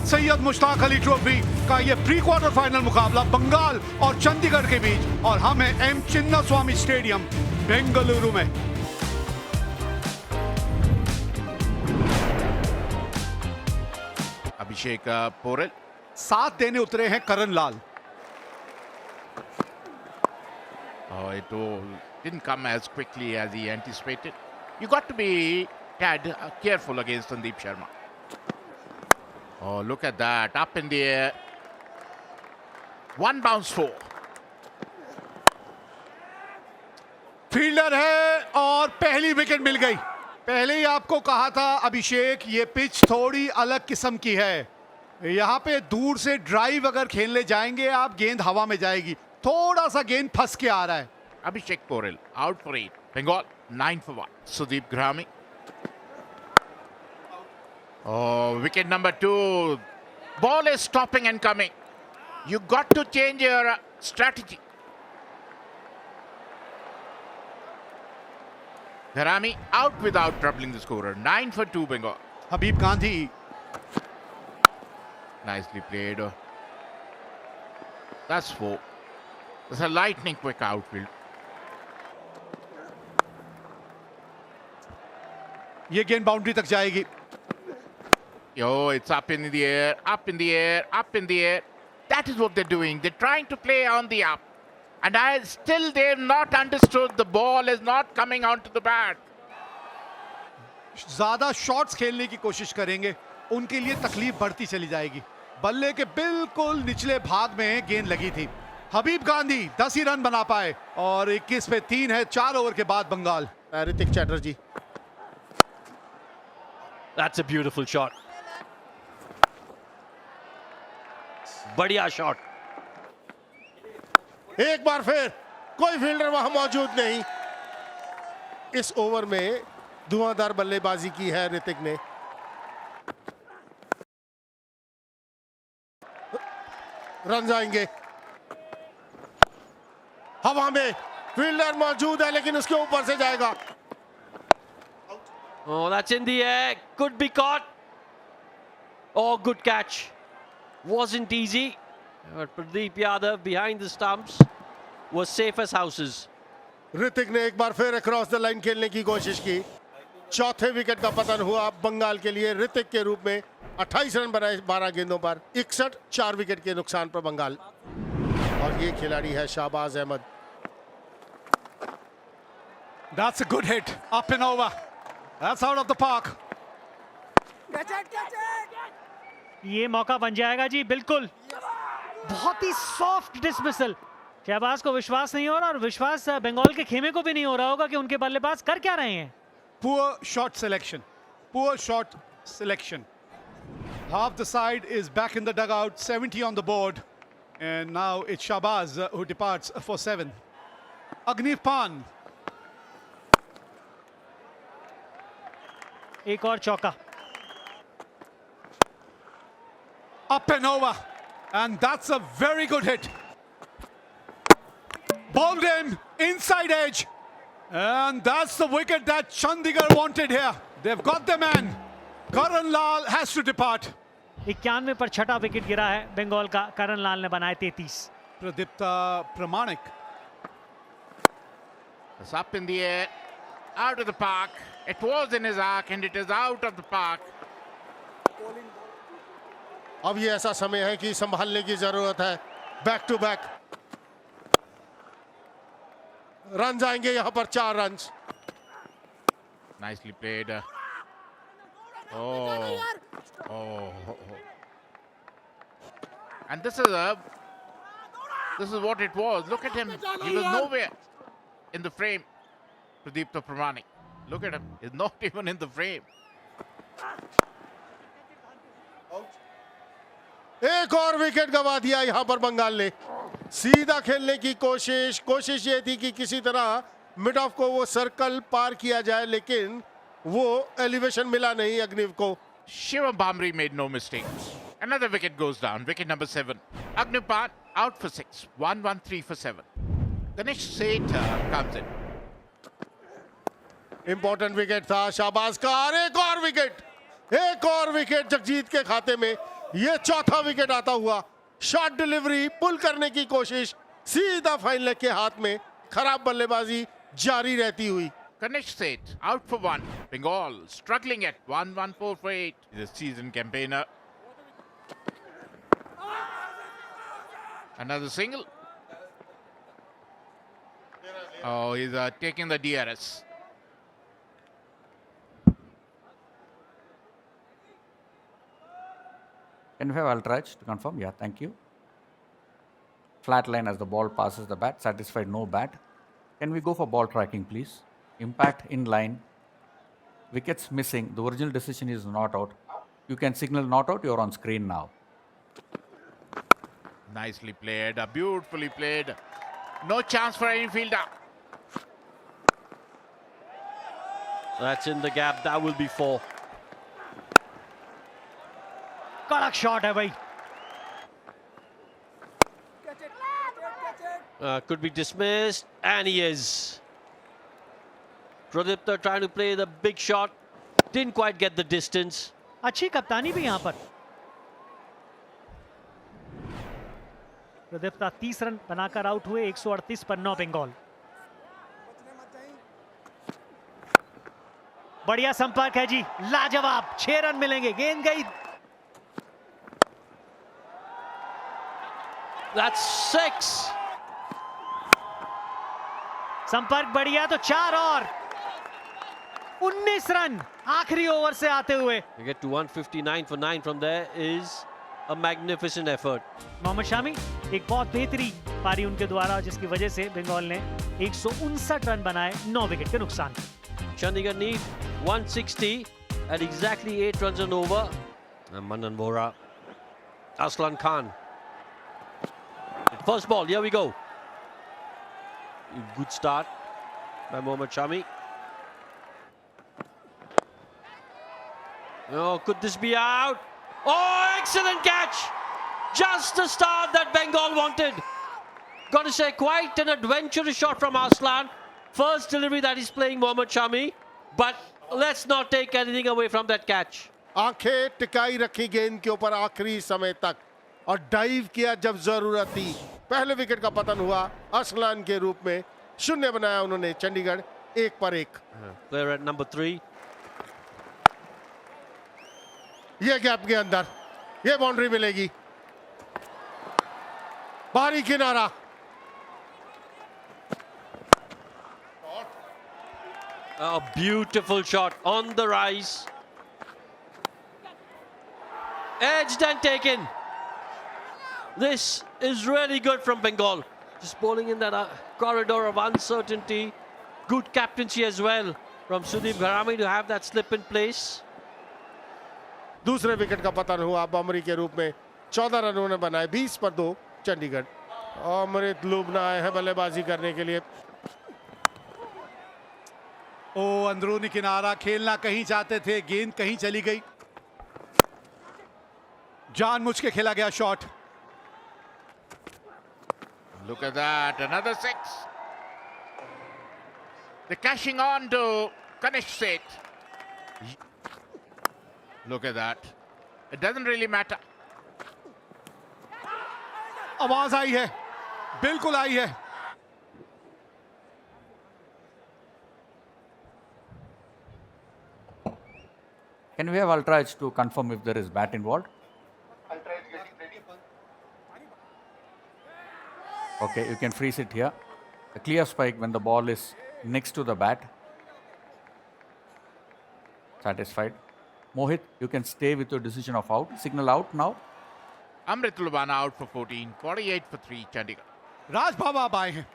Syed Mushtaq Ali trophy का ये pre quarter final मुकाबला बंगाल और चंडीगढ़ के बीच, और हम हैं एम चिन्नास्वामी स्टेडियम बेंगलुरु में। अभिषेक पोरेल साथ देने उतरे हैं करण लाल। Oh, it didn't come as quickly as he anticipated. You got to be tad careful against Sandeep Sharma. Oh, look at that. Up in the air. One bounce four. Fielder है और पहली wicket मिल गई। पहले ही आपको कहा था अभिषेक, ये pitch थोड़ी अलग किस्म की है। यहाँ पे दूर से ड्राइव अगर खेलने जाएंगे आप, गेंद हवा में जाएगी। थोड़ा सा गेंद फंस के आ रहा है। Abhishek Porel out for 8. Bengal 9 for 1. Sudeep Grami. Oh, wicket number 2. Ball is stopping and coming. You got to change your strategy. Grami out without troubling the scorer. 9 for 2 Bengal. Habib Gandhi. Nicely played. That's 4. It's a lightning quick outfield. ये गेंद boundary तक जाएगी। Yo, it's up in the air, up in the air, up in the air. That is what they're doing. They're trying to play on the up. And they've not understood the ball is not coming onto the bat. ज्यादा shots खेलने की कोशिश करेंगे, उनके लिए तकलीफ बढ़ती चली जाएगी। बल्ले के बिल्कुल निचले भाग में गेंद लगी थी। हबीब गांधी 10 ही रन बना पाए और 21 पे 3 है 4 ओवर के बाद Bengal. Hrithik Chatterjee. That's a beautiful shot. बढ़िया शॉट। एक बार फिर कोई फील्डर वहां मौजूद नहीं। इस ओवर में धुआंधार बल्लेबाजी की है ऋतिक ने। रन आएंगे। हवा में फील्डर मौजूद है लेकिन उसके ऊपर से जाएगा। Oh, that's in the air. Could be caught. Oh, good catch. Wasn't easy. But Pradeep Yadav behind the stumps was safe as houses. Hrithik ने एक बार फिर अक्रॉस द लाइन खेलने की कोशिश की। चौथे विकेट का पतन हुआ बंगाल के लिए। ऋतिक के रूप में 28 रन बनाए 12 गेंदों पर। 61 4 विकेट के नुकसान पर बंगाल। और ये खिलाड़ी है Shahbaz Ahmad. That's a good hit, up and over. That's out of the park. ये मौका बन जाएगा जी, बिल्कुल। बहुत ही सॉफ्ट डिसमिसल। शहबाज को विश्वास नहीं हो रहा, और विश्वास बंगाल के खेमे को भी नहीं हो रहा होगा कि उनके बल्लेबाज कर क्या रहे हैं। Poor shot selection. Poor shot selection. Half the side is back in the dugout, 70 on the board. And now it's Shahbaz who departs for 7. Agniv Pan. एक और चौका। Up and over. And that's a very good hit. Bowled in, inside edge. And that's the wicket that Chandigarh wanted here. They've got the man. Karan Lal has to depart. 91 पर छठा wicket गिरा है बंगाल का। करण लाल ने बनाए 33। Pradipta Pramanik. It's up in the air, out of the park. It was in his arc and it is out of the park. अब ये ऐसा समय है कि संभालने की जरूरत है। बैक टू बैक रन आएंगे यहां पर। 4 run. Nicely played. Oh. And this is what it was. Look at him. He was nowhere in the frame. Pradeep Pramanik. Look at him. He's not even in the frame. एक और wicket गवा दिया यहां पर बंगाल ने। सीधा खेलने की कोशिश ये थी कि किसी तरह मिड ऑफ को वो सर्कल पार किया जाए, लेकिन वो एलिवेशन मिला नहीं अग्निव को। Shivam Bamri made no mistakes. Another wicket goes down. Wicket number 7. Agniv Pan out for 6. 1-1-3 for 7. Ganesh Seth comes in. Important wicket था शाहबाज का। और एक और विकेट जगजीत के खाते में। ये चौथा विकेट आता हुआ, शॉट डिलीवरी पुल करने की कोशिश, सीधा फाइन लेग के हाथ में, खराब बल्लेबाजी जारी रहती हुई। Ganesh Seth out for 1. Bengal struggling at 1-1-4 for 8. The season campaigner. Another single. Oh, he's taking the DRS. Can we have Ultrach to confirm? Yeah, thank you. Flat line as the ball passes the bat. Satisfied, no bat. Can we go for ball tracking, please? Impact in line. Wickets missing. The original decision is not out. You can signal not out. You're on screen now. Nicely played. Beautifully played. No chance for any fielder. That's in the gap. That will be 4. कड़क shot है भाई. Could be dismissed, and he is. Pradipta trying to play the big shot. Didn't quite get the distance. अच्छी कप्तानी भी यहां पर. Pradipta 30 run बनाकर out हुए. 138 पर 9 बंगाल. बढ़िया संपर्क है जी. लाजवाब. 6 रन मिलेंगे. गेंद गई. That's 6. संपर्क बढ़िया तो 4 और 19 रन आखिरी ओवर से आते हुए. You get to 159 for 9 from there is a magnificent effort. Mohammad Shami एक बहुत बेहतरीन पारी उनके द्वारा, जिसकी वजह से बंगाल ने 159 रन बनाए 9 विकेट के नुकसान. Chandigarh need 160 at exactly 8 runs and over. And Manan Vora, Aslan Khan. First ball, here we go. Good start by Mohammad Shami. Oh, could this be out? Oh, excellent catch! Just the start that Bengal wanted. Got to say, quite an adventurous shot from Aslan. First delivery that he's playing Mohammad Shami. But let's not take anything away from that catch. आंखें टिकाई रखी गेंद के ऊपर आखिरी समय तक और dive किया जब जरूरत थी. पहले विकेट का पतन हुआ असलान के रूप में. शून्य बनाया उन्होंने चंडीगढ़ 1 पर 1. Player at number 3. ये गैप के अंदर ये बाउंड्री मिलेगी. बाहरी किनारा. A beautiful shot on the rise. Edged and taken. This is really good from Bengal. Just bowling in that corridor of uncertainty. Good captaincy as well from Sudeep Gharami to have that slip in place. दूसरे wicket का पतन हुआ बमरी के रूप में. 14 run उन्होंने बनाए. 20 पर 2 चंडीगढ़. अमृत लुबना आए हैं बल्लेबाजी करने के लिए. ओ अंदरूनी किनारा खेलना कहीं चाहते थे, गेंद कहीं चली गई. जानबूझ के खेला गया shot. Look at that, another 6. They're cashing on to Ganesh Seth. Look at that. It doesn't really matter. आवाज आई है, बिल्कुल आई है. Can we have Ultrach to confirm if there is bat involved? Okay, you can freeze it here. A clear spike when the ball is next to the bat. Satisfied. Mohit, you can stay with your decision of out. Signal out now. Amrit Lubana out for 14, 48 for 3, Chandigarh. राज बाबा अब आए हैं.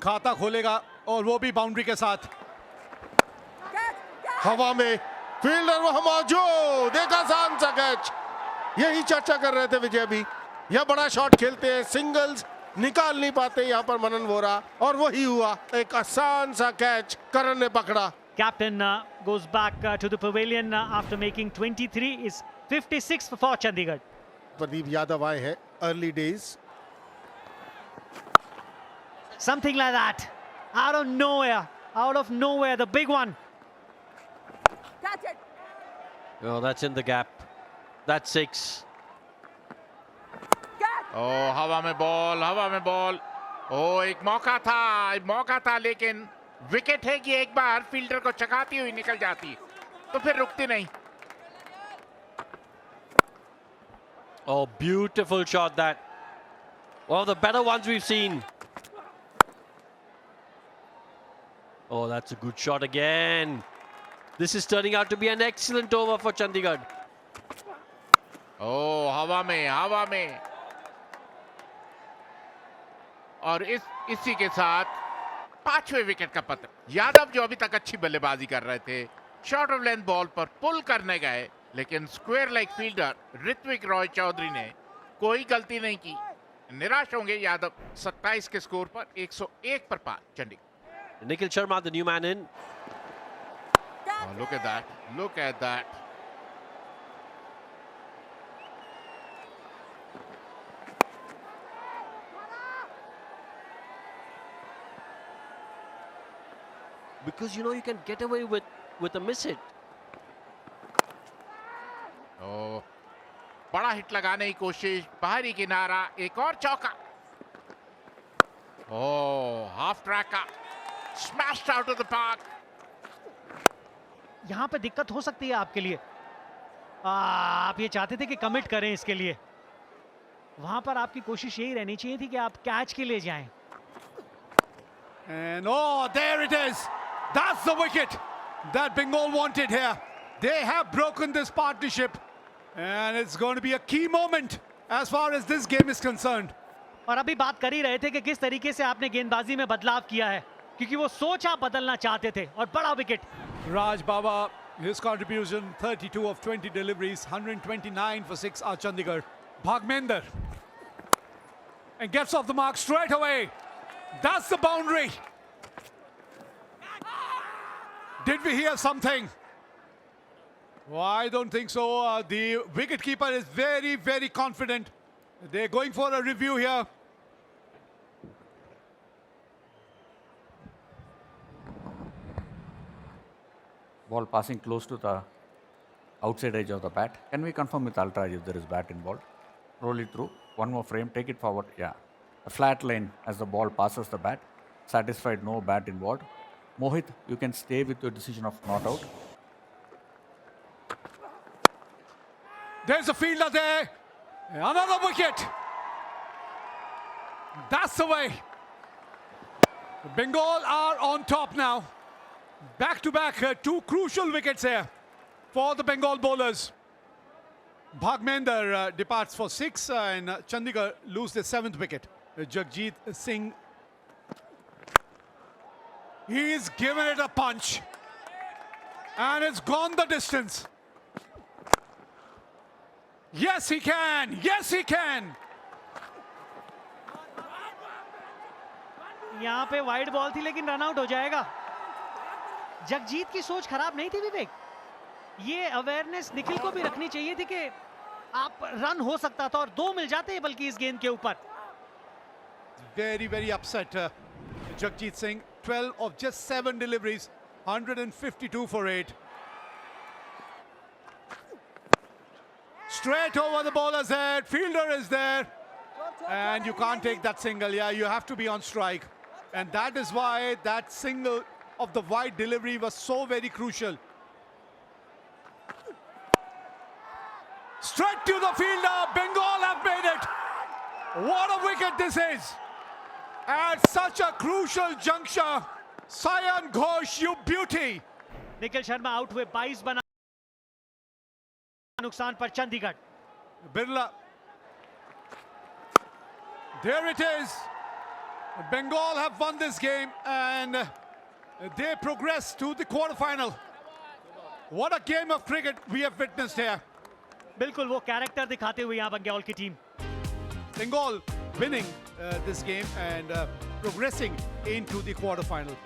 खाता खोलेगा और वो भी boundary के साथ. हवा में फील्डर वहां मौजूद. देखा आसान सा कैच. यही चर्चा कर रहे थे विजय भी. यह बड़ा शॉट खेलते हैं, सिंगल्स निकाल नहीं पाते यहाँ पर मनन वोरा, और वही हुआ. एक आसान सा कैच करण ने पकड़ा. Captain goes back to the pavilion after making 23. Is 56 for Chandigarh. Pradeep Yadav आए हैं. Early days. Something like that. Out of nowhere, the big one. Oh, that's in the gap. That's 6. ओ हवा में बॉल ओ एक मौका था लेकिन विकेट है कि एक बार फील्डर को चकाती हुई निकल जाती तो फिर रुकती नहीं. Oh, beautiful shot that. One of the better ones we've seen. Oh, that's a good shot again. This is turning out to be an excellent over for Chandigarh. ओ हवा में और इसी के साथ 5वें विकेट का पतन. यादव जो अभी तक अच्छी बल्लेबाजी कर रहे थे शॉर्ट ऑफ लेंथ बॉल पर पुल करने गए लेकिन square leg fielder Ritwik Roy Chowdhury ने कोई गलती नहीं की. निराश होंगे यादव 27 के स्कोर पर 101 पर पार. Chandigarh. Nikhil Sharma, the new man in. Oh, look at that. Because you can get away with a miss hit. ओ बड़ा हिट लगाने की कोशिश. बाहरी किनारा. एक और चौका. ओ हाफ ट्रैक का smashed out of the park. यहाँ पे दिक्कत हो सकती है आपके लिए. आप ये चाहते थे कि कमिट करें इसके लिए. वहां पर आपकी कोशिश यही रहनी चाहिए थी कि आप कैच के लिए जाएं. And oh, there it is. That's the wicket that Bengal wanted here. They have broken this partnership. And it's going to be a key moment as far as this game is concerned. और अभी बात कर ही रहे थे कि किस तरीके से आपने गेंदबाजी में बदलाव किया है क्योंकि वो सोच आप बदलना चाहते थे. और बड़ा wicket. Raj Baba, his contribution 32 of 20 deliveries, 129 for 6 are Chandigarh. Bhagmender. And gets off the mark straight away. That's the boundary. Did we hear something? Well, I don't think so. The wicketkeeper is very, very confident. They're going for a review here. Ball passing close to the outside edge of the bat. Can we confirm with Ultra if there is bat involved? Roll it through. One more frame. Take it forward. Yeah. A flat line as the ball passes the bat. Satisfied, no bat involved. Mohit, you can stay with your decision of not out. There's a fielder there. Another wicket. That's the way. Bengal are on top now. Back to back, two crucial wickets here for the Bengal bowlers. Bhagmender departs for 6 and Chandigarh lose their 7th wicket. Jagjit Singh, he's given it a punch and it's gone the distance. Yes, he can. Yes, he can. यहाँ पे wide ball थी लेकिन run out हो जाएगा. जगजीत की सोच खराब नहीं थी विवेक. ये अवेयरनेस निखिल को भी रखनी चाहिए थी कि आप रन हो सकता था और 2 मिल जाते हैं बल्कि इस गेंद के ऊपर. Very, very upset. Jagjit Singh, 12 of just 7 deliveries, 152 for 8. Straight over the bowler's head, fielder is there. And you can't take that single, yeah, you have to be on strike. And that is why that single of the wide delivery was so very crucial. Straight to the fielder, Bengal have made it. What a wicket this is. At such a crucial juncture, Sayan Ghosh, you beauty. Nikhil Sharma out हुए 22 बना नुकसान पर Chandigarh. Birla. There it is. Bengal have won this game and they progress to the quarterfinal. What a game of cricket we have witnessed here. बिल्कुल वो character दिखाते हुए यहाँ बंगाल की team. Bengal winning this game and progressing into the quarterfinal.